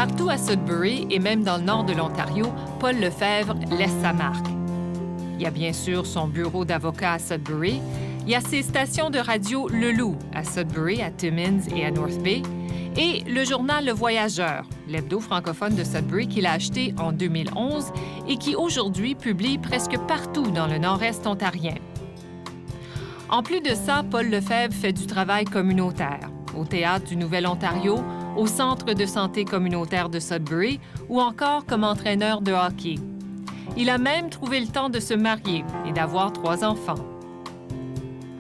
Partout à Sudbury et même dans le nord de l'Ontario, Paul Lefebvre laisse sa marque. Il y a bien sûr son bureau d'avocat à Sudbury, il y a ses stations de radio Le Loup à Sudbury, à Timmins et à North Bay, et le journal Le Voyageur, l'hebdo francophone de Sudbury qu'il a acheté en 2011 et qui aujourd'hui publie presque partout dans le nord-est ontarien. En plus de ça, Paul Lefebvre fait du travail communautaire, au Théâtre du Nouvel-Ontario, au Centre de santé communautaire de Sudbury ou encore comme entraîneur de hockey. Il a même trouvé le temps de se marier et d'avoir 3 enfants.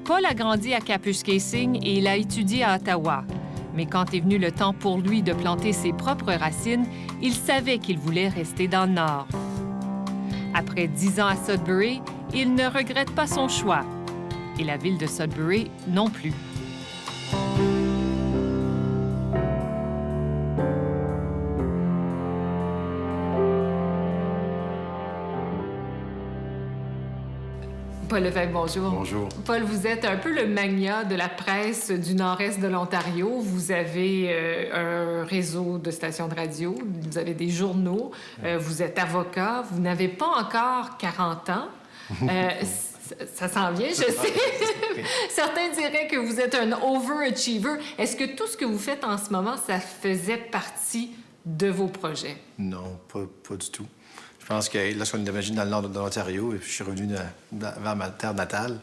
Paul a grandi à Kapuskasing et il a étudié à Ottawa. Mais quand est venu le temps pour lui de planter ses propres racines, il savait qu'il voulait rester dans le Nord. Après 10 ans à Sudbury, il ne regrette pas son choix. Et la ville de Sudbury non plus. Paul Lefebvre, bonjour. Bonjour. Paul, vous êtes un peu le magnat de la presse du nord-est de l'Ontario. Vous avez un réseau de stations de radio, vous avez des journaux, vous êtes avocat, vous n'avez pas encore 40 ans. Ça s'en vient, je sais. Certains diraient que vous êtes un overachiever. Est-ce que tout ce que vous faites en ce moment, ça faisait partie de vos projets? Non, pas du tout. Je pense que lorsqu'on est déménagé dans le nord de l'Ontario et puis je suis revenu vers ma terre natale,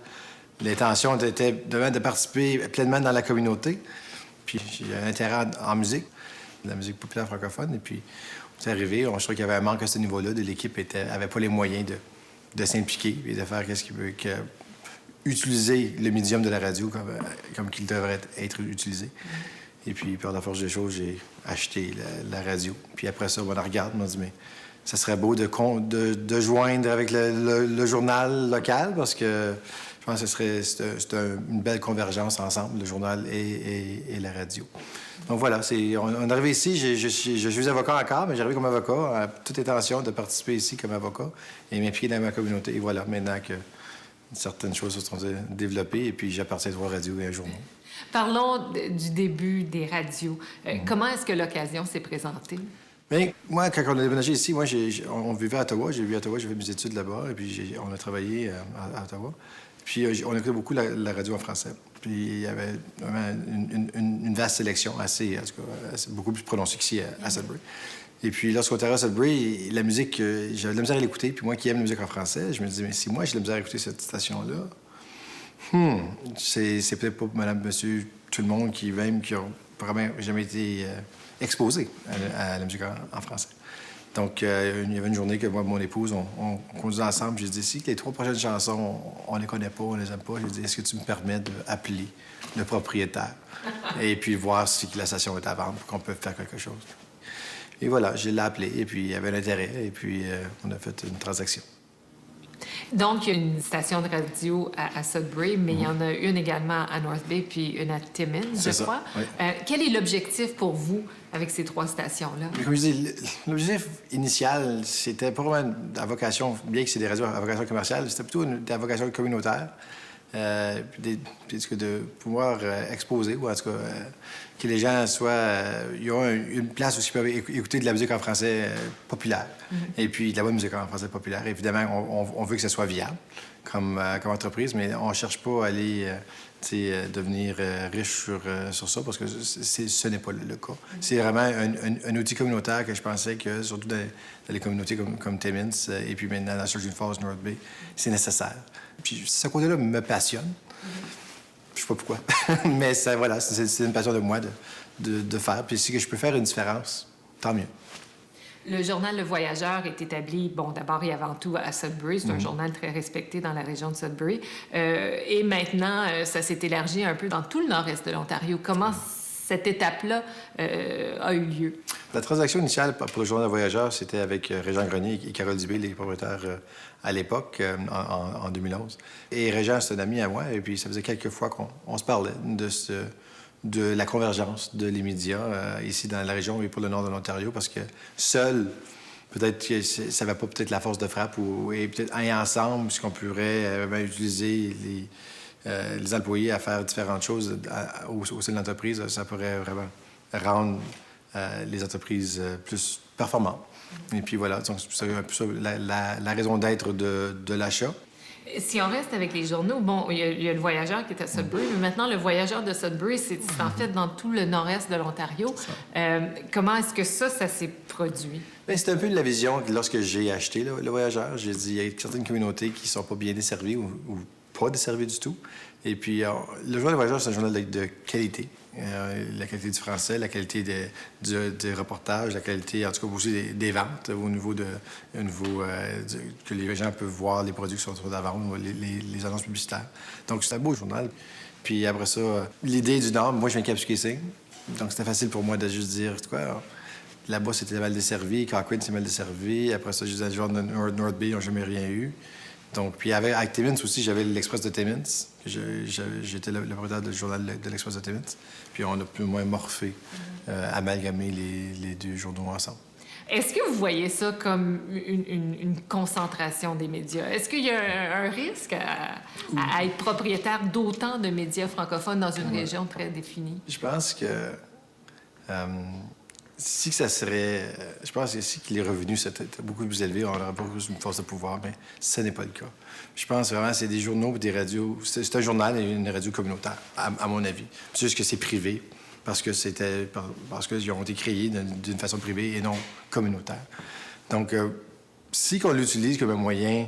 l'intention était de participer pleinement dans la communauté. Puis j'ai un intérêt en musique, de la musique populaire francophone. Et puis, c'est arrivé, je trouvais qu'il y avait un manque à ce niveau-là. L'équipe n'avait pas les moyens de s'impliquer et de faire qu'est-ce qu'il veut, utiliser le médium de la radio comme qu'il devrait être utilisé. Et puis, par la force des choses, j'ai acheté la radio. Puis après ça, on la regarde, on m'a dit, mais ça serait beau de joindre avec le journal local parce que je pense que c'est une belle convergence ensemble, le journal et la radio. Donc voilà, on est arrivé ici, je suis avocat encore, mais j'arrive comme avocat, à toute intention de participer ici comme avocat et m'impliquer dans ma communauté. Et voilà, maintenant que certaines choses se sont développées et puis j'appartiens à 3 radios et un journal. Parlons du début des radios. Comment est-ce que l'occasion s'est présentée? Bien, moi, quand on a déménagé ici, on vivait à Ottawa. J'ai vécu à Ottawa, j'ai fait mes études là-bas, et puis on a travaillé à Ottawa. Puis on écoutait beaucoup la radio en français. Puis il y avait vraiment une vaste sélection, assez beaucoup plus prononcée qu'ici à Sudbury. Et puis lorsqu'on était à Sudbury, la musique, j'avais de la misère à l'écouter. Puis moi qui aime la musique en français, je me disais, mais si moi j'ai de la misère à écouter cette station-là, c'est peut-être pas madame, monsieur, tout le monde qui a vraiment jamais été exposé à la musique en français. Donc, il y avait une journée que moi et mon épouse, on conduisait ensemble. J'ai dit, si les 3 prochaines chansons, on les connaît pas, on les aime pas, j'ai dit, est-ce que tu me permets d'appeler le propriétaire et puis voir si la station est à vendre pour qu'on peut faire quelque chose? Et voilà, je l'ai appelé et puis il y avait l'intérêt et puis on a fait une transaction. Donc, il y a une station de radio à Sudbury, mais il y en a une également à North Bay puis une à Timmins, je crois. Oui. Quel est l'objectif pour vous avec ces 3 stations-là? Comme je dis, l'objectif initial, c'était pas vraiment la vocation, bien que c'est des radios à vocation commerciale, c'était plutôt des vocations communautaires. De pouvoir exposer, ou en tout cas, que les gens ils ont une place où ils peuvent écouter de la musique en français populaire. Et puis de la bonne musique en français populaire. Évidemment, on veut que ça soit viable comme entreprise, mais on ne cherche pas à aller devenir riche sur ça, parce que ce n'est pas le cas. C'est vraiment un outil communautaire que je pensais que, surtout dans les communautés comme Timmins et puis maintenant dans Surgeon Falls, North Bay, c'est nécessaire. Puis ce côté-là me passionne. Je sais pas pourquoi. Mais c'est une passion de moi de faire. Puis si je peux faire une différence, tant mieux. Le journal Le Voyageur est établi, d'abord et avant tout à Sudbury. C'est un journal très respecté dans la région de Sudbury. Et maintenant, ça s'est élargi un peu dans tout le nord-est de l'Ontario. Comment cette étape-là a eu lieu? La transaction initiale pour le journal Le Voyageur, c'était avec Régent Grenier et Carole Dubé, les propriétaires à l'époque, en 2011. Et Régent, c'est un ami à moi, et puis ça faisait quelques fois qu'on se parlait de la convergence de les médias ici dans la région et pour le nord de l'Ontario, parce que seul, peut-être que ça n'avait pas peut-être la force de frappe, et peut-être ensemble, puisqu'on pourrait utiliser les employés à faire différentes choses au sein de l'entreprise, ça pourrait vraiment rendre les entreprises plus performantes. Et puis voilà, donc c'est un peu ça la raison d'être de l'achat. Si on reste avec les journaux, bon, il y a le voyageur qui est à Sudbury, mais maintenant, le voyageur de Sudbury, c'est en fait dans tout le nord-est de l'Ontario. Comment est-ce que ça s'est produit? Bien, c'est un peu la vision que lorsque j'ai acheté le voyageur. J'ai dit, il y a certaines communautés qui ne sont pas bien desservies ou pas desservies du tout. Et puis, le journal Le Voyageur, c'est un journal de qualité. La qualité du français, la qualité des reportages, la qualité, en tout cas, aussi des ventes au niveau que les gens peuvent voir les produits qui sont à vendre, les annonces publicitaires. Donc, c'est un beau journal. Puis après ça, l'idée du Nord, moi, je viens de Kapuskasing. Donc, c'était facile pour moi de juste dire, quoi, là-bas, c'était mal desservi. Cochrane, c'est mal desservi. Après ça, je disais, genre, North Bay, ils n'ont jamais rien eu. Donc, puis avec Timmins aussi, j'avais l'Express de Timmins. J'étais le propriétaire du journal de l'Express de Timmins. Puis on a plus ou moins morphé, amalgamé les deux journaux ensemble. Est-ce que vous voyez ça comme une concentration des médias? Est-ce qu'il y a un risque à être propriétaire d'autant de médias francophones dans une région très définie? Je pense que si ça serait... Je pense ici que les revenus seraient beaucoup plus élevés, on n'aurait pas plus une force de pouvoir, mais ce n'est pas le cas. Je pense vraiment que c'est des journaux et des radios... C'est un journal et une radio communautaire, à mon avis. C'est juste que c'est privé, parce qu'ils ont été créés d'une façon privée et non communautaire. Donc, si on l'utilise comme un moyen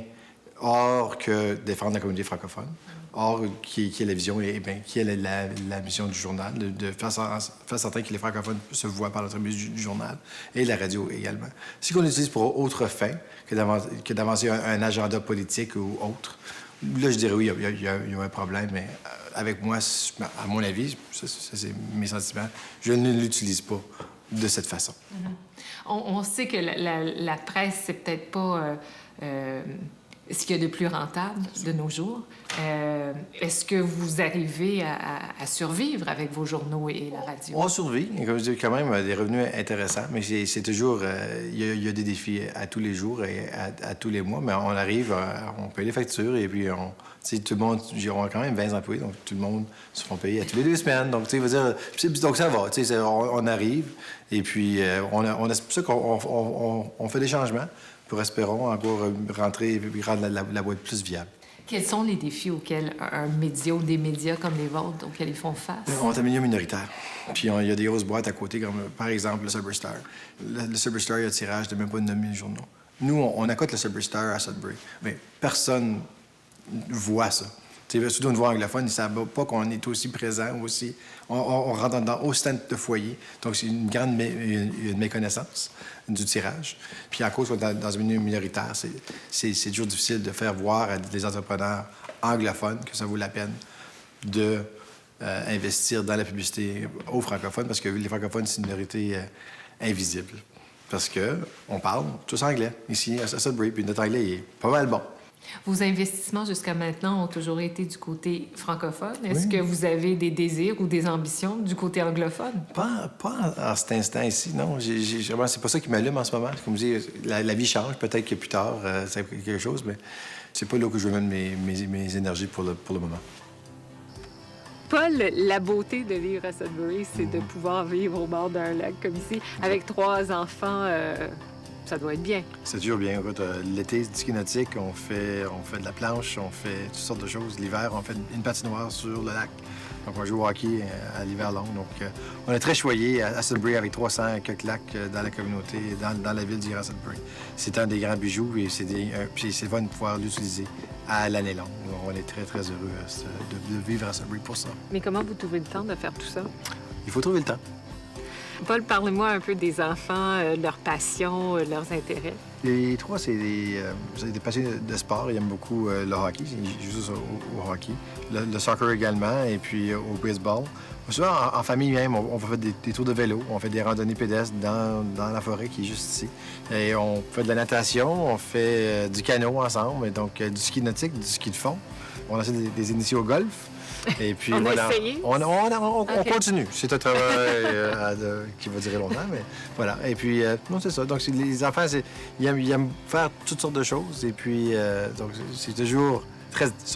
hors que défendre la communauté francophone, or, qui est la vision, et bien, qui est la mission du journal, de faire certain que les francophones se voient par l'entremise du journal, et la radio également. Si on l'utilise pour autre fin que d'avancer un agenda politique ou autre, là, je dirais oui, il y a un problème, mais avec moi, à mon avis, ça c'est mes sentiments, je ne l'utilise pas de cette façon. On sait que la presse, c'est peut-être pas... ce qu'il y a de plus rentable de nos jours. Est-ce que vous arrivez à survivre avec vos journaux et la radio? On survit. Comme je dis, quand même, des revenus intéressants, mais c'est toujours... Il y a des défis à tous les jours et à tous les mois, mais on arrive, on paye les factures et puis tout le monde... On a quand même 20 employés, donc tout le monde se font payer à tous les 2 semaines. Donc, tu sais, donc ça va. On arrive et puis c'est pour ça qu'on fait des changements pour, espérons, encore rentrer et rendre la boîte plus viable. Quels sont les défis auxquels un média ou des médias comme les vôtres, auxquels ils font face? On est un milieu minoritaire. Puis il y a des grosses boîtes à côté, comme par exemple le Sudbury-Star. Le Sudbury-Star, il y a un tirage de même pas 9000 journaux. Nous, on accote le Sudbury-Star à Sudbury. Mais personne voit ça. Surtout une voix anglophone, ils ne savent pas qu'on est aussi présent, aussi. On rentre dans aussi de foyers. Donc, c'est une grande une méconnaissance du tirage. Puis, à cause qu'on est dans un milieu minoritaire, c'est toujours difficile de faire voir à des entrepreneurs anglophones que ça vaut la peine d'investir dans la publicité aux francophones, parce que les francophones, c'est une minorité invisible. Parce qu'on parle tous anglais ici à Sudbury, puis notre anglais il est pas mal bon. Vos investissements jusqu'à maintenant ont toujours été du côté francophone. Est-ce Oui. que vous avez des désirs ou des ambitions du côté anglophone? Pas en cet instant ici, non. Vraiment, c'est pas ça qui m'allume en ce moment. Comme je dis, la vie change. Peut-être que plus tard, c'est quelque chose, mais c'est pas là que je veux mettre mes énergies pour le moment. Paul, la beauté de vivre à Sudbury, c'est de pouvoir vivre au bord d'un lac comme ici, avec 3 enfants. Ça doit être bien. C'est toujours bien. L'été, c'est du ski nautique, on fait de la planche, on fait toutes sortes de choses. L'hiver, on fait une patinoire sur le lac. Donc, on joue au hockey à l'hiver long. Donc, on est très choyé à Sudbury avec 300 quelques lacs dans la communauté, dans la ville du Grand Sudbury. C'est un des grands bijoux et puis c'est fun de pouvoir l'utiliser à l'année longue. Donc, on est très, très heureux de vivre à Sudbury pour ça. Mais comment vous trouvez le temps de faire tout ça? Il faut trouver le temps. Paul, parlez-moi un peu des enfants, leurs passions, leurs intérêts. Les 3, c'est des passionnés de sport. Ils aiment beaucoup le hockey. Ils jouent au hockey. Le soccer également, et puis au baseball. Souvent, en famille même, on fait des tours de vélo. On fait des randonnées pédestres dans la forêt qui est juste ici. Et on fait de la natation, on fait du canot ensemble, et donc du ski nautique, du ski de fond. On a des initiés au golf. Et puis, voilà. On continue. C'est un travail qui va durer longtemps, mais voilà. Et puis, non, c'est ça. Donc, les enfants, ils aiment faire toutes sortes de choses. Et puis, donc, c'est toujours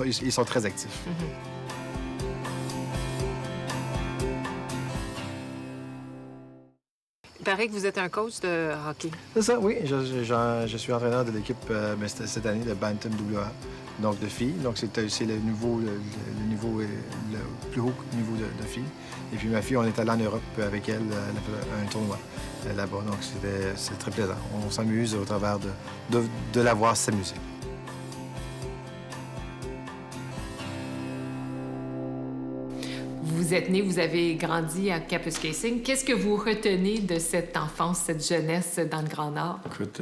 ils sont très actifs. paraît que vous êtes un coach de hockey. C'est ça, oui. Je suis entraîneur de l'équipe cette année de Bantam WA, donc de filles. Donc, c'est le niveau, le niveau, le plus haut niveau de filles. Et puis, ma fille, on est allé en Europe avec elle, à un tournoi là-bas. Donc, c'est très plaisant. On s'amuse au travers de la voir s'amuser. Vous êtes né, vous avez grandi à Kapuskasing. Qu'est-ce que vous retenez de cette enfance, cette jeunesse dans le Grand Nord? Écoute,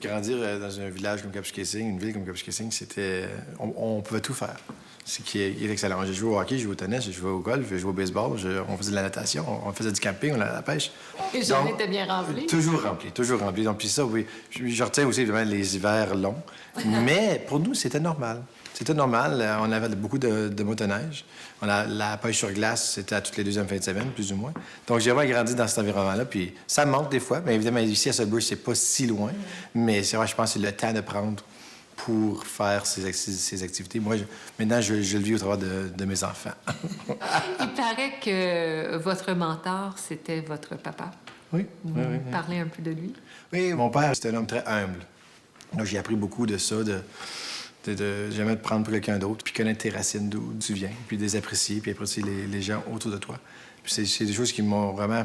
grandir dans un village comme Kapuskasing, une ville comme Kapuskasing, c'était... On pouvait tout faire. C'est qui est excellent. J'ai joué au hockey, j'ai joué au tennis, j'ai joué au golf, j'ai joué au baseball, on faisait de la natation, on faisait du camping, on allait à la pêche. Les journées étaient bien remplies? Toujours remplies, toujours remplies. Donc, puis ça, oui. Je retiens aussi évidemment les hivers longs. Mais pour nous, c'était normal. C'était normal. On avait beaucoup de motoneige. La pêche sur glace, c'était à toutes les deuxièmes fins de semaine, plus ou moins. Donc, j'ai vraiment grandi dans cet environnement-là. Puis ça me manque des fois. Mais évidemment, ici, à Sudbury, c'est pas si loin. Mais c'est vrai, je pense que c'est le temps de prendre pour faire ces activités. Moi, maintenant, je le vis au travers de mes enfants. Il paraît que votre mentor, c'était votre papa. Oui. Vous parlez un peu de lui? Oui, mon père, c'était un homme très humble. Donc, j'ai appris beaucoup de ça, de jamais te prendre pour quelqu'un d'autre, puis connaître tes racines, d'où tu viens, puis les apprécier, puis apprécier les gens autour de toi. Puis c'est des choses qui m'ont vraiment...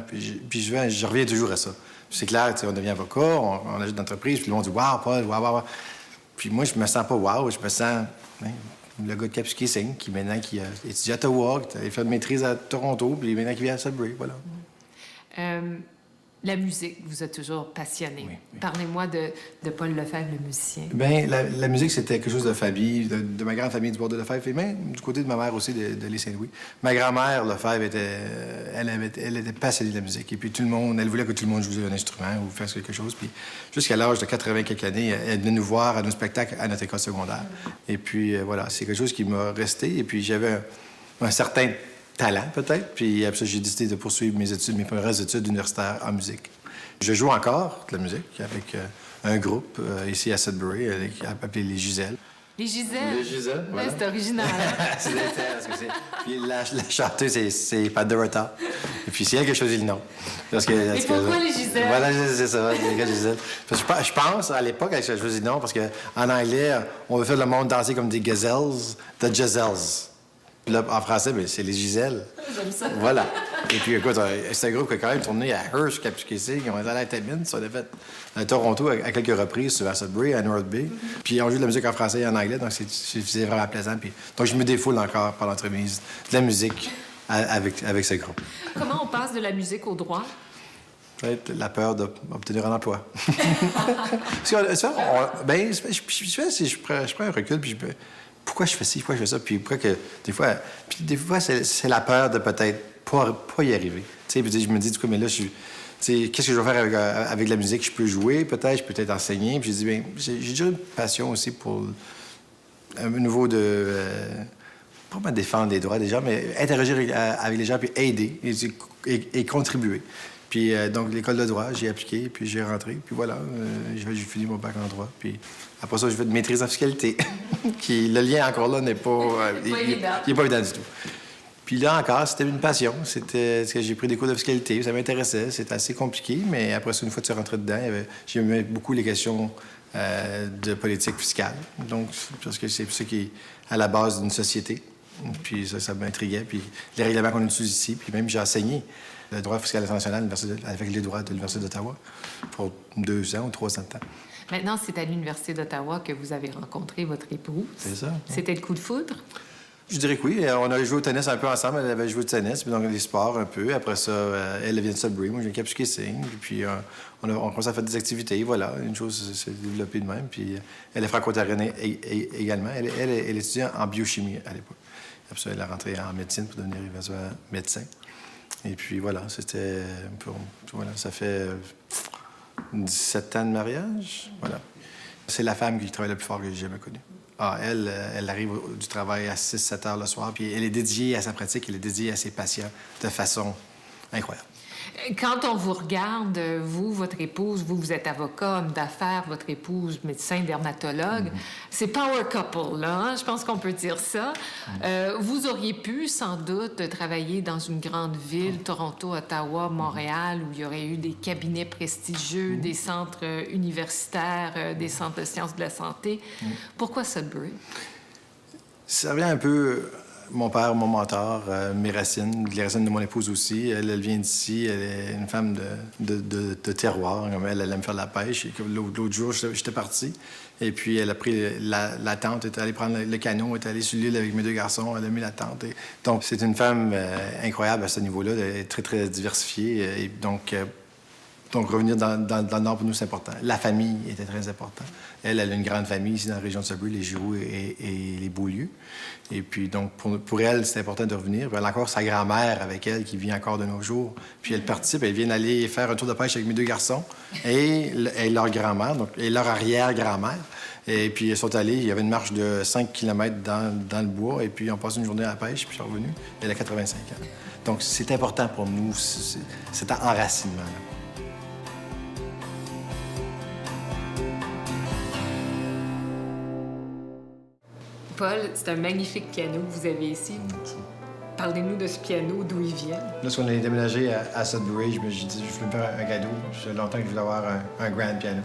Puis je reviens toujours à ça. C'est clair, on devient avocat, on ajoute d'entreprise, puis le monde dit « Wow, Paul, wow. » Puis moi, je me sens pas wow, je me sens le gars de Kapuskasing qui maintenant qui a étudié à Ottawa, qui a fait une maîtrise à Toronto, puis maintenant qui vient à Sudbury, voilà. La musique vous a toujours passionné. Oui. Parlez-moi de Paul Lefebvre, le musicien. Bien, la musique, c'était quelque chose de famille, de ma grande famille du bord de Lefebvre, et même du côté de ma mère aussi, de l'île Saint-Louis. Ma grand-mère, Lefebvre, elle était passionnée de la musique. Et puis tout le monde, elle voulait que tout le monde joue un instrument ou fasse quelque chose. Puis jusqu'à l'âge de 80 quelques années, elle venait nous voir à nos spectacles à notre école secondaire. Et puis voilà, c'est quelque chose qui m'a resté. Et puis j'avais un certain talent, peut-être. Puis après ça, j'ai décidé de poursuivre mes premières études universitaires en musique. Je joue encore de la musique avec un groupe ici à Sudbury appelé Les Giselles. Les Giselles? Les Giselles, voilà. C'est original. Puis la chanteuse, c'est Pat Dorota. Et puis c'est elle qui a choisi le nom. Et pourquoi les Giselles? Voilà, c'est ça, les Giselles. Je pense, à l'époque, elle a choisi le nom parce qu'en anglais, on veut faire le monde danser comme des gazelles, the Giselles. Puis là, en français, bien, c'est les Giselles. J'aime ça. Voilà. Et puis, écoute, c'est un groupe qui a quand même tourné à Hearst, Kapuskasing, ils ont été allés à Timmins, on a fait à Toronto à quelques reprises, à Sudbury, à North Bay. Puis on joue de la musique en français et en anglais, donc c'est vraiment plaisant. Puis, donc je me défoule encore par l'entremise de la musique avec ce groupe. Comment on passe de la musique au droit? Peut-être la peur d'obtenir un emploi. Parce que, je prends un recul, puis pourquoi je fais ci, pourquoi je fais ça, puis pourquoi que des fois c'est la peur de peut-être pas y arriver. Tu sais, je me dis du coup, mais là qu'est-ce que je vais faire avec la musique? Je peux jouer, peut-être, je peux peut-être enseigner. Puis je dis, bien, j'ai déjà une passion aussi pour un niveau de pas me défendre les droits des gens, mais interagir avec les gens puis aider et contribuer. Puis donc, l'école de droit, j'ai appliqué, puis j'ai rentré. Puis voilà, j'ai fini mon bac en droit. Puis après ça, j'ai fait une maîtrise en fiscalité. Le lien, encore là, n'est pas... il n'est pas évident du tout. Puis là encore, c'était une passion. C'était que j'ai pris des cours de fiscalité, ça m'intéressait. C'était assez compliqué, mais après ça, une fois que tu es rentré dedans, j'aimais beaucoup les questions de politique fiscale. Donc, parce que c'est ça qui est à la base d'une société. Puis ça m'intriguait. Puis les règlements qu'on utilise ici, puis même j'ai enseigné le droit fiscal international avec les droits de l'Université d'Ottawa pour 2 ans ou 3 ans de temps. Maintenant, c'est à l'Université d'Ottawa que vous avez rencontré votre épouse. C'est ça. C'était le coup de foudre? Je dirais que oui. On a joué au tennis un peu ensemble. Elle avait joué au tennis, puis donc les sports un peu. Après ça, elle vient de Sudbury, moi je viens de Kapuskasing. Puis on commence à faire des activités. Voilà, une chose s'est développée de même. Puis elle est franco-ontarienne également. Elle étudiait en biochimie à l'époque. Après ça, elle est rentrée en médecine pour devenir médecin. Et puis voilà, voilà, ça fait 17 ans de mariage. Voilà. C'est la femme qui travaille le plus fort que j'ai jamais connue. Elle arrive du travail à 6-7 heures le soir, puis elle est dédiée à sa pratique, elle est dédiée à ses patients de façon incroyable. Quand on vous regarde, vous, votre épouse, vous êtes avocat, homme d'affaires, votre épouse, médecin, dermatologue, c'est power couple, là, hein? Je pense qu'on peut dire ça. Vous auriez pu, sans doute, travailler dans une grande ville, Toronto, Ottawa, Montréal, où il y aurait eu des cabinets prestigieux, des centres universitaires, des centres de sciences de la santé. Pourquoi Sudbury? Ça vient un peu... Mon père, mon mentor, mes racines, les racines de mon épouse aussi. Elle vient d'ici, elle est une femme de terroir. Comme elle aime faire de la pêche. Et l'autre jour, j'étais parti. Et puis, elle a pris la tente, elle est allée prendre le canot, elle est allée sur l'île avec mes 2 garçons, elle a mis la tente. Donc, c'est une femme incroyable à ce niveau-là, elle est très, très diversifiée. Et donc, revenir dans le Nord, pour nous, c'est important. La famille était très importante. Elle a une grande famille ici dans la région de Sudbury, les Giroux et les Beaulieu. Et puis, donc, pour elle, c'est important de revenir. Puis elle a encore sa grand-mère avec elle qui vit encore de nos jours. Puis elle participe, elle vient aller faire un tour de pêche avec mes 2 garçons et leur grand-mère, donc, et leur arrière-grand-mère. Et puis, ils sont allés, il y avait une marche de 5 km dans le bois, et puis on passe une journée à la pêche, puis je suis revenu. Elle a 85 ans. Donc, c'est important pour nous, cet enracinement-là. Paul, c'est un magnifique piano que vous avez ici. Parlez-nous de ce piano, d'où il vient. Lorsqu'on est déménagé à Sudbury, je me suis dit, je voulais me faire un cadeau. Ça fait longtemps que je voulais avoir un grand piano.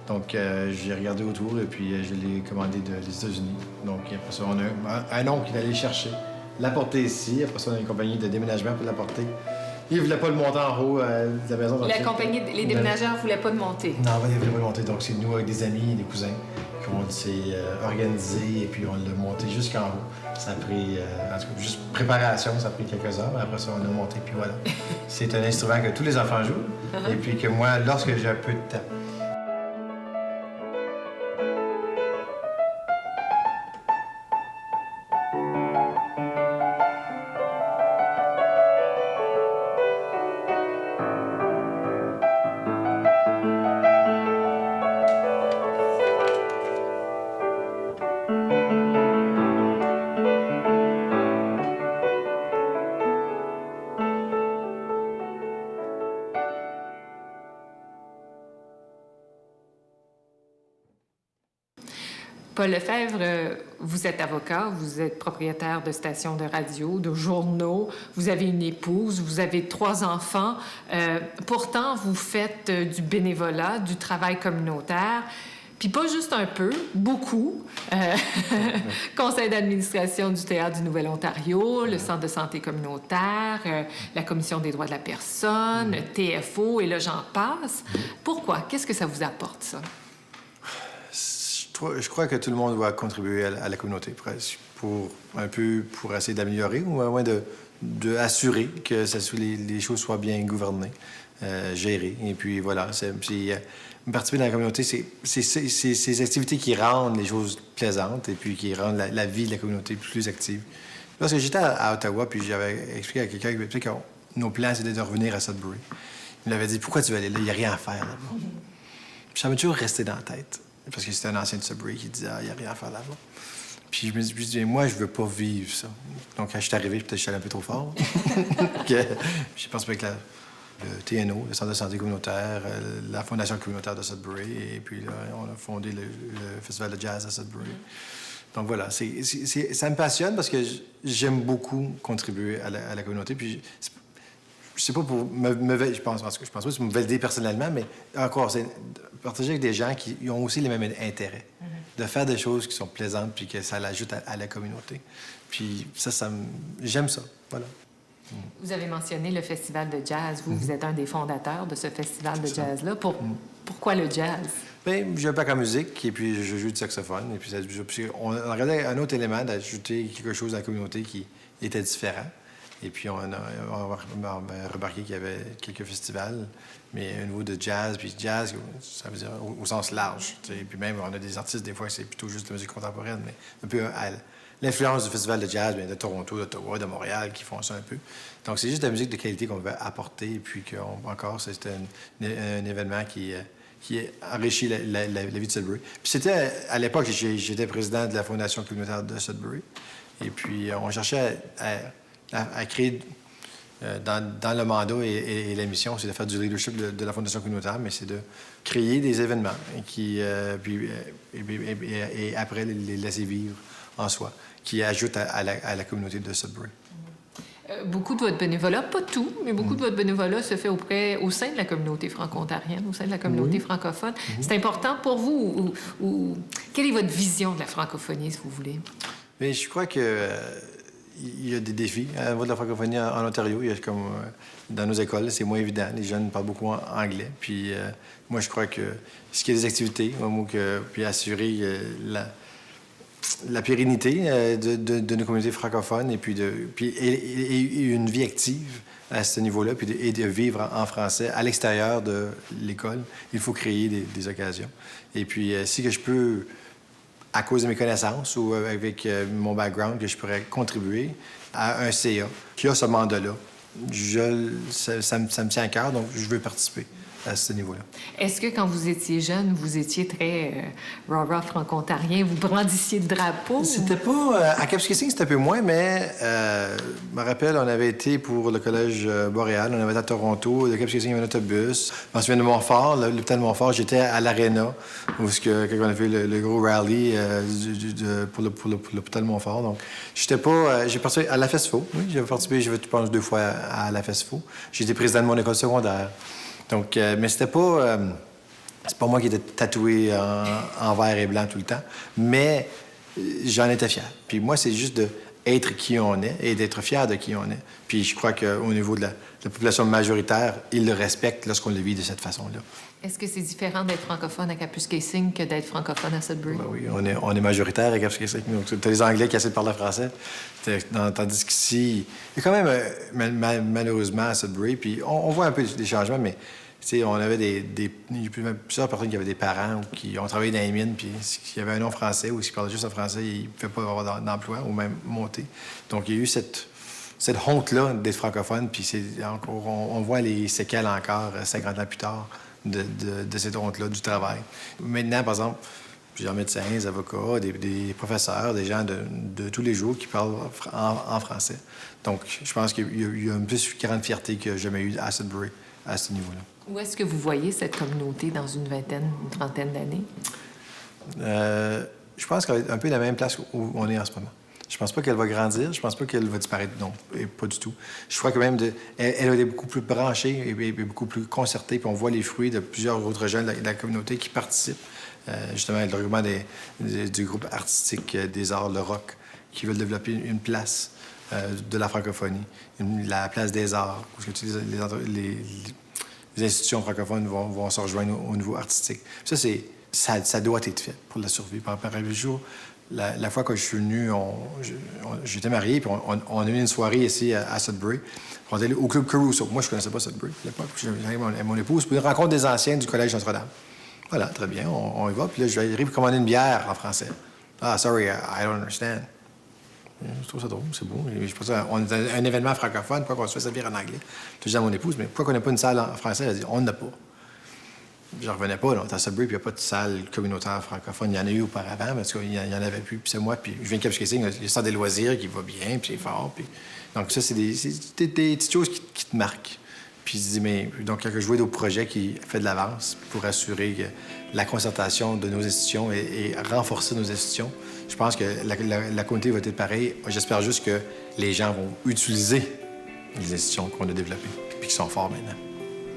Donc, j'ai regardé autour et puis je l'ai commandé des États-Unis. Donc, après ça, on a un oncle qui allait chercher, l'apporter ici. Après ça, on a une compagnie de déménagement pour l'apporter. Il ne voulait pas le monter en haut de la maison. La compagnie, les déménageurs ne voulaient pas le monter. Non, ils ne voulaient pas le monter. Donc, c'est nous, avec des amis et des cousins, qu'on s'est organisé et puis on l'a monté jusqu'en haut. Ça a pris, en tout cas, juste préparation, ça a pris quelques heures. Après ça, on l'a monté, puis voilà. C'est un instrument que tous les enfants jouent et puis que moi, lorsque j'ai un peu de temps. Paul Lefebvre, vous êtes avocat, vous êtes propriétaire de stations de radio, de journaux, vous avez une épouse, vous avez 3 enfants. Pourtant, vous faites du bénévolat, du travail communautaire, puis pas juste un peu, beaucoup. Conseil d'administration du Théâtre du Nouvel-Ontario, le Centre de santé communautaire, la Commission des droits de la personne, TFO, et là, j'en passe. Pourquoi? Qu'est-ce que ça vous apporte, ça? Je crois que tout le monde doit contribuer à la communauté, presque, pour essayer d'améliorer ou au moins de assurer que les choses soient bien gouvernées, gérées. Et puis voilà, participer dans la communauté, c'est ces activités qui rendent les choses plaisantes et puis qui rendent la vie de la communauté plus active. Lorsque j'étais à Ottawa, puis j'avais expliqué à quelqu'un que nos plans, c'était de revenir à Sudbury. Il m'avait dit, pourquoi tu vas aller là? Il n'y a rien à faire là-bas. Puis ça m'a toujours resté dans la tête. Parce que c'était un ancien de Sudbury qui disait, il n'y a rien à faire là-bas. Puis je me dis, moi, je veux pas vivre ça. Donc, quand je suis arrivé, peut-être que je suis allé un peu trop fort. J'ai pensé avec le TNO, le Centre de santé communautaire, la Fondation communautaire de Sudbury, et puis là, on a fondé le Festival de jazz à Sudbury. Donc voilà, ça me passionne parce que j'aime beaucoup contribuer à la communauté. Puis je sais pas pour je pense pas que c'est me valider personnellement, mais encore, c'est partager avec des gens qui ont aussi les mêmes intérêts. De faire des choses qui sont plaisantes puis que ça l'ajoute à la communauté. Puis j'aime ça, voilà. Vous avez mentionné le festival de jazz. Vous êtes un des fondateurs de ce festival de jazz-là. Pourquoi le jazz? Bien, j'ai un bac en musique et puis je joue du saxophone. Et puis on regardait un autre élément d'ajouter quelque chose à la communauté qui était différent. Et puis, on a remarqué qu'il y avait quelques festivals, mais au niveau de jazz, puis jazz, ça veut dire au sens large. T'sais. Puis même, on a des artistes, des fois, c'est plutôt juste de la musique contemporaine, mais un peu l'influence du festival de jazz, bien, de Toronto, d'Ottawa, de Montréal, qui font ça un peu. Donc, c'est juste de la musique de qualité qu'on veut apporter, et puis encore, c'était un événement qui enrichit la vie de Sudbury. Puis c'était, à l'époque, j'étais président de la Fondation communautaire de Sudbury, et puis on cherchait à créer dans le mandat et la mission, c'est de faire du leadership de la Fondation communautaire, mais c'est de créer des événements et après les laisser vivre en soi, qui ajoutent à la communauté de Sudbury. Beaucoup de votre bénévolat, pas tout, mais beaucoup de votre bénévolat se fait au sein de la communauté franco-ontarienne, au sein de la communauté francophone. C'est important pour vous ou quelle est votre vision de la francophonie, si vous voulez? Mais je crois que il y a des défis à niveau de la francophonie en Ontario. Il y a comme dans nos écoles, c'est moins évident. Les jeunes parlent beaucoup anglais. Puis moi, je crois que ce qui est des activités, puis assurer la pérennité de nos communautés francophones et une vie active à ce niveau-là, et de vivre en français à l'extérieur de l'école, il faut créer des occasions. Et puis, si que je peux, à cause de mes connaissances ou avec mon background, que je pourrais contribuer à un CA qui a ce mandat-là, ça me tient à cœur, donc je veux participer à ce niveau-là. Est-ce que quand vous étiez jeune, vous étiez très rah-rah franco-ontarien, vous brandissiez le drapeau? C'était pas... à Kapuskasing, c'était un peu moins, mais je me rappelle, on avait été pour le Collège boréal, on avait été à Toronto, de Kapuskasing, il y avait un autobus. Je me souviens de Montfort, l'hôpital Montfort, j'étais à l'Arena, quand on a fait le gros rallye pour l'hôpital Montfort. Donc, j'étais pas... j'ai participé à la FESFO, oui, j'ai participé, je pense, 2 fois à la FESFO. J'ai été président de mon école secondaire. Donc, mais c'était pas... c'est pas moi qui étais tatoué en vert et blanc tout le temps, mais j'en étais fier. Puis moi, c'est juste d'être qui on est et d'être fier de qui on est. Puis je crois qu'au niveau de la population majoritaire, ils le respectent lorsqu'on le vit de cette façon-là. Est-ce que c'est différent d'être francophone à Kapuskasing que d'être francophone à Sudbury? Ben oui, on est majoritaire à Kapuskasing. Donc, tu as les Anglais qui essaient de parler français, tandis qu'ici, il y a quand même, malheureusement, à Sudbury, puis on voit un peu des changements, mais on avait plusieurs personnes qui avaient des parents ou qui ont travaillé dans les mines, puis s'il y avait un nom français ou s'ils parlaient juste en français, ils ne pouvaient pas avoir d'emploi ou même monter. Donc, il y a eu cette honte-là d'être francophone, puis on voit les séquelles encore 50 ans plus tard de cette honte-là du travail. Maintenant, par exemple, plusieurs médecins, des avocats, des professeurs, des gens de tous les jours qui parlent en français. Donc, je pense qu'il y a une plus grande fierté que j'ai jamais eue à Sudbury à ce niveau-là. Où est-ce que vous voyez cette communauté dans une trentaine d'années? Je pense qu'elle est un peu la même place où on est en ce moment. Je pense pas qu'elle va grandir. Je pense pas qu'elle va disparaître. Non, et pas du tout. Je crois que même elle a été beaucoup plus branchée et beaucoup plus concertée. Puis on voit les fruits de plusieurs autres jeunes de la communauté qui participent. Justement, le regroupement du groupe artistique des arts, le rock, qui veulent développer une place de la francophonie, la place des arts, où les institutions francophones vont se rejoindre au niveau artistique. Ça doit être fait pour la survie. Par exemple, la fois que je suis venu, j'étais marié, puis on a eu une soirée ici à Sudbury. On est allé au Club Caruso. Moi, je ne connaissais pas Sudbury à l'époque. J'avais mon épouse pour une rencontre des anciens du Collège Notre-Dame. Voilà, très bien, on y va. Puis là, je vais arriver pour commander une bière en français. Ah, sorry, I don't understand. Je trouve ça drôle, c'est beau. Je pense on est un événement francophone, pourquoi on se fait servir en anglais? Je dis à mon épouse, mais pourquoi on n'a pas une salle en français? Elle a dit, on n'en a pas. Je ne revenais pas, là. À Sudbury, puis il n'y a pas de salle communautaire francophone. Il y en a eu auparavant, parce qu'il n'y en avait plus. Puis c'est moi, puis je viens de Kapuskasing, il y a le centre des loisirs qui va bien, puis c'est fort. Puis... Donc ça, c'est des petites choses qui te marquent. Puis je dis, mais donc, quand je vois d'autres projets qui fait de l'avance pour assurer la concertation de nos institutions et renforcer nos institutions, je pense que la communauté va être pareille. J'espère juste que les gens vont utiliser les institutions qu'on a développées puis qui sont forts maintenant.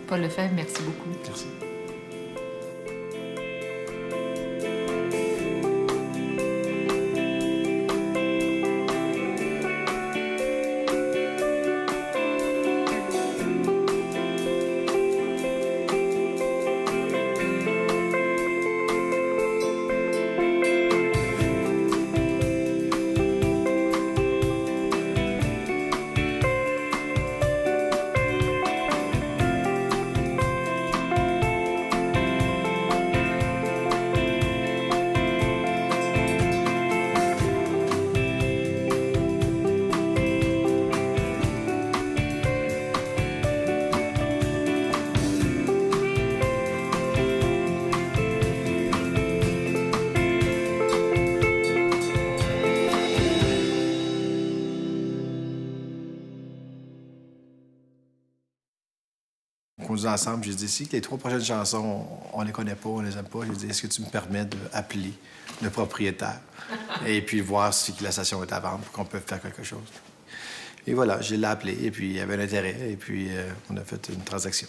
Paul Lefebvre, merci beaucoup. Merci. conduisant ensemble. J'ai dit, si les 3 prochaines chansons, on les connaît pas, on les aime pas, j'ai dit, est-ce que tu me permets d'appeler le propriétaire et puis voir si la station est à vendre pour qu'on peut faire quelque chose? Et voilà, je l'ai appelé, et puis il y avait un intérêt, et puis on a fait une transaction.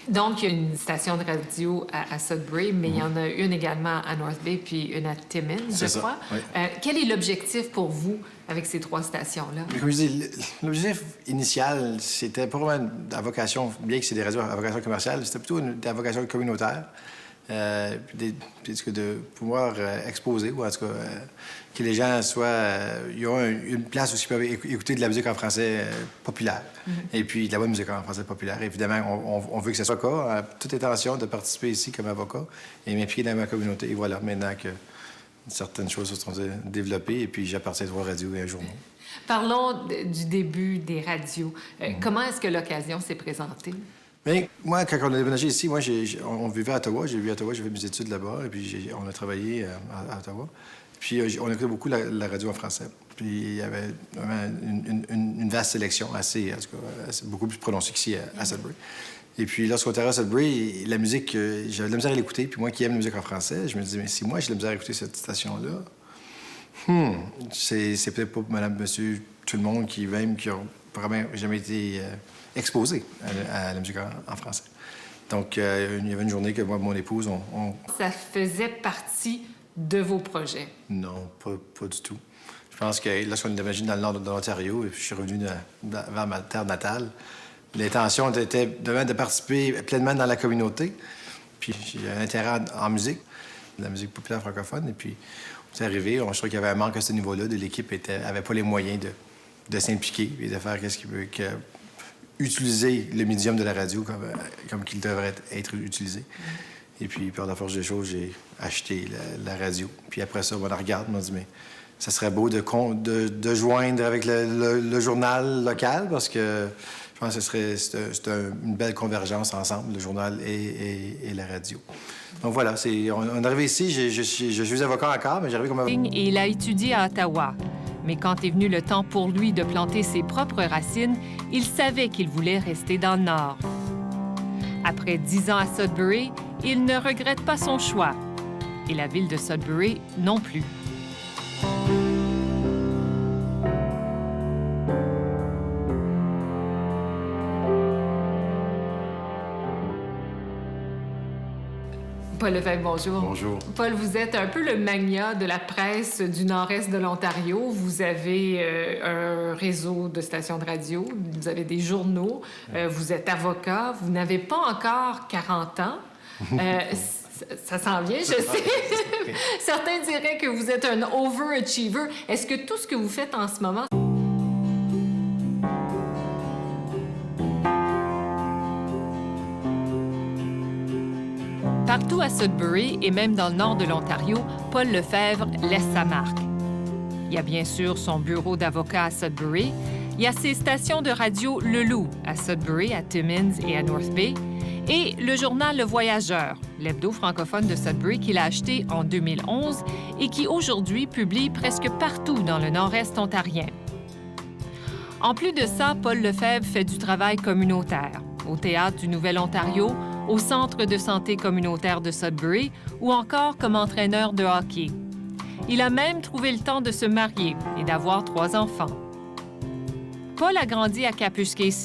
Donc, il y a une station de radio à Sudbury, mais il y en a une également à North Bay, puis une à Timmins, je crois. Oui. Quel est l'objectif pour vous avec ces 3 stations-là? Mais comme je dis, l'objectif initial, c'était pas vraiment à vocation, bien que c'est des radios à vocation commerciale, c'était plutôt à vocation communautaire. De pouvoir exposer, ou en tout cas, que les gens ils ont une place où ils peuvent écouter de la musique en français populaire. Et puis de la bonne musique en français populaire. Évidemment, on veut que ce soit le cas. Toute intention de participer ici comme avocat et m'impliquer dans ma communauté. Et voilà, maintenant que certaines choses se sont développées, et puis j'appartiens à 3 radios et un journal. Parlons du début des radios. Comment est-ce que l'occasion s'est présentée? Bien, moi, quand on a déménagé ici, on vivait à Ottawa. J'ai vécu à Ottawa, j'ai fait mes études là-bas, et puis on a travaillé à Ottawa. Puis on écoutait beaucoup la radio en français. Puis il y avait vraiment une vaste sélection, en tout cas, beaucoup plus prononcée qu'ici à Sudbury. Et puis lorsqu'on était à Sudbury, la musique, j'avais de la misère à l'écouter. Puis moi qui aime la musique en français, je me disais, mais si moi j'ai de la misère à écouter cette station-là, c'est peut-être pas madame, monsieur, tout le monde qui a vraiment jamais été exposé à la musique en français. Donc, il y avait une journée que moi et mon épouse, Ça faisait partie de vos projets? Non, pas du tout. Je pense que lorsqu'on est déménagé dans le nord de l'Ontario, et puis je suis revenu vers ma terre natale, l'intention était de participer pleinement dans la communauté. Puis j'ai un intérêt en musique, de la musique populaire francophone. Et puis, c'est arrivé, je trouvais qu'il y avait un manque à ce niveau-là, de l'équipe n'avait pas les moyens de s'impliquer et de faire utiliser le médium de la radio comme qu'il devrait être utilisé. Et puis, par la force des choses, j'ai acheté la radio. Puis après ça, on la regarde, on m'a dit, mais ça serait beau de joindre avec le journal local, parce que je pense que c'est une belle convergence ensemble, le journal et la radio. Donc voilà, on est arrivé ici, je suis avocat encore, mais j'arrive comme avocat. Et il a étudié à Ottawa. Mais quand est venu le temps pour lui de planter ses propres racines, il savait qu'il voulait rester dans le Nord. Après 10 ans à Sudbury, il ne regrette pas son choix. Et la ville de Sudbury non plus. Paul Lefebvre, bonjour. Bonjour. Paul, vous êtes un peu le magnat de la presse du nord-est de l'Ontario. Vous avez un réseau de stations de radio, vous avez des journaux, vous êtes avocat, vous n'avez pas encore 40 ans. Ça s'en vient, je sais. Certains diraient que vous êtes un overachiever. Est-ce que tout ce que vous faites en ce moment... Partout à Sudbury et même dans le nord de l'Ontario, Paul Lefebvre laisse sa marque. Il y a bien sûr son bureau d'avocat à Sudbury, il y a ses stations de radio Le Loup à Sudbury, à Timmins et à North Bay, et le journal Le Voyageur, l'hebdo francophone de Sudbury qu'il a acheté en 2011 et qui aujourd'hui publie presque partout dans le nord-est ontarien. En plus de ça, Paul Lefebvre fait du travail communautaire, au Théâtre du Nouvel-Ontario, au Centre de santé communautaire de Sudbury ou encore comme entraîneur de hockey. Il a même trouvé le temps de se marier et d'avoir 3 enfants. Paul a grandi à Kapuskasing.